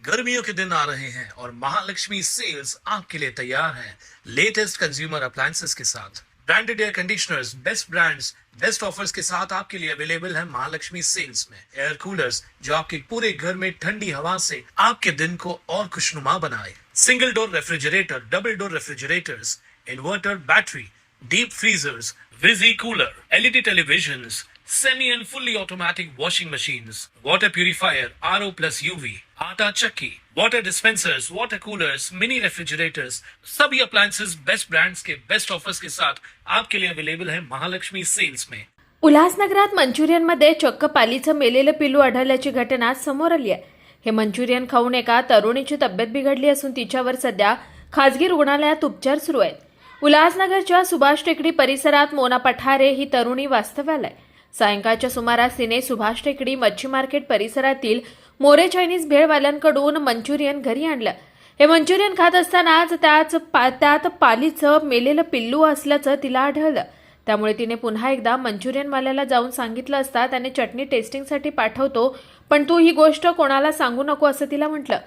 गर्मियों के दिन आ रहे हैं और महालक्ष्मी सेल्स आपके लिए तैयार है लेटेस्ट कंज्यूमर अप्लायंसेस के साथ। Branded air conditioners, best brands, best offers के साथ आपके लिए अवेलेबल है महालक्ष्मी सेल्स में। एयर कूलर्स जो आपके पूरे घर में ठंडी हवा से आपके दिन को और खुशनुमा बनाए। Single door refrigerator, double door refrigerators, inverter battery, deep freezers, विजी cooler, LED televisions, semi and fully automatic washing machines, water purifier, RO plus UV, आटा चक्की, water dispensers, water coolers, mini refrigerators, सभी appliances बेस्ट ब्रांड्स के best offers के साथ आपके लिए available है Mahalaxmi sales में। उल्हासनगरात मंचुरियनमध्ये चक्क पालीचं मेलेलं पिल्लू आढळल्याची घटना समोर आली आहे। हे मंचुरियन खाऊन एका तरुणीची तब्येत बिघडली असून तिच्यावर सध्या खासगी रुग्णालयात उपचार सुरू आहेत। उल्हासनगरच्या सुभाष टेकडी परिसरात मोना पठारे ही तरुणी वास्तव्याला आहे। सायंकाळच्या सुमारास तिने सुभाष टेकडी मच्छी मार्केट परिसरातील मोरे चायनीज भेळवाल्यांकडून मंचुरियन घरी आणलं। हे मंचुरियन खात असतानाच त्यात पालीचं मेलेलं पिल्लू असल्याचं तिला आढळलं। त्यामुळे तिने पुन्हा एकदा मंचुरियनवाल्याला जाऊन सांगितलं असता त्याने चटणी टेस्टिंगसाठी पाठवतो, पण तू ही गोष्ट कोणाला सांगू नको असं तिला म्हटलं।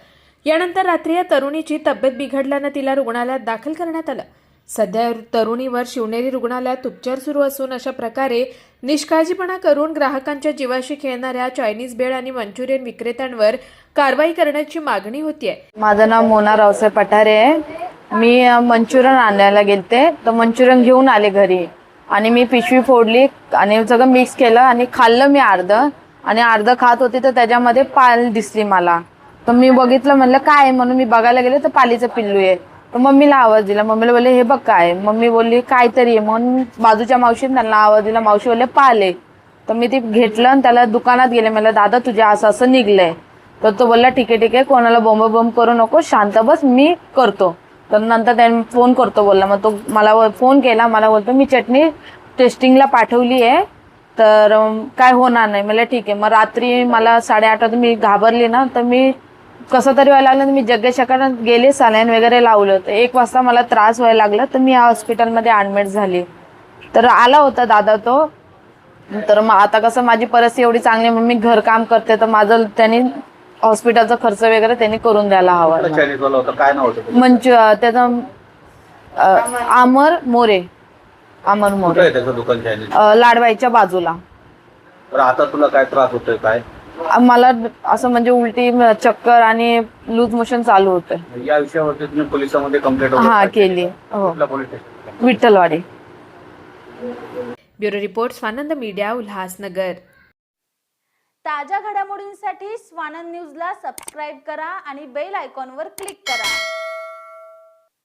यानंतर रात्री या तरुणीची तब्येत बिघडल्यानं तिला रुग्णालयात दाखल करण्यात आलं। सध्या तरुणीवर शिवनेरी रुग्णालयात उपचार सुरू असून अशा प्रकारे निष्काळजीपणा करून ग्राहकांच्या जीवाशी खेळणाऱ्या चायनीज भेळ आणि मंचुरियन विक्रेत्यांवर कारवाई करण्याची मागणी होतीये। माझं नाव मोना रावसाहेब पठारे आहे। मी मंचुरियन आणायला गेलते तर मंचुरियन घेऊन आले घरी आणि मी पिशवी फोडली आणि सगळं मिक्स केलं आणि खाल्लं मी अर्ध खात होते तर त्याच्यामध्ये पाल दिसली मला। तर मी बघितलं, म्हणलं काय आहे, म्हणून मी बघायला गेले तर पालीचं पिल्लू आहे। तर मम्मीला आवाज दिला, मम्मीला बोलले हे बघ काय। मम्मी बोलली काहीतरी आहे, म्हणून बाजूच्या मावशीने त्यांना आवाज दिला, मावशी बोलले पाल आहे। तर मी ते घेतलं आणि त्याला दुकानात गेले, म्हणलं दादा तुझ्या असं निघलंय। तर तो बोलला ठीक आहे कोणाला बॉम्ब करू नको, शांत बस, मी करतो। तर नंतर त्याने फोन करतो बोलला, मग तो मला फोन केला, मला बोलतो मी चटणी टेस्टिंगला पाठवली आहे तर काय होणार नाही। मला ठीक आहे। मग रात्री मला 8:30 वाजता मी घाबरली ना, तर मी कसं तरी व्हायला लागलं, मी जग्गेशकडे गेले, सलाईन वगैरे लावलं। तर 1 वाजता मला त्रास व्हायला लागला तर मी हॉस्पिटलमध्ये ॲडमिट झाली। तर आला होता दादा तो। तर मग आता कसं माझी परिस्थिती एवढी चांगली, मग मी घरकाम करते तर माझं त्यांनी हॉस्पिटलचा खर्च वगैरे त्यांनी करून द्यायला हवा। काय नाव होतं त्याचं अमर मोरे। त्याचं दुकान चायनीज लाडवाईच्या बाजूला। तर आता तुला काय त्रास होतोय काय? मला असं म्हणजे उलटी, चक्कर आणि लूज मोशन चालू होतं। या विषयावरती तुम्ही पोलिसांमध्ये कंप्लेंट केली हो, Vitthalwadi. Bureau report Swanand media, Ulhasnagar. ताज्या घडामोडींसाठी स्वानंद न्यूजला सबस्क्राईब करा आणि बेल आयकॉनवर क्लिक करा।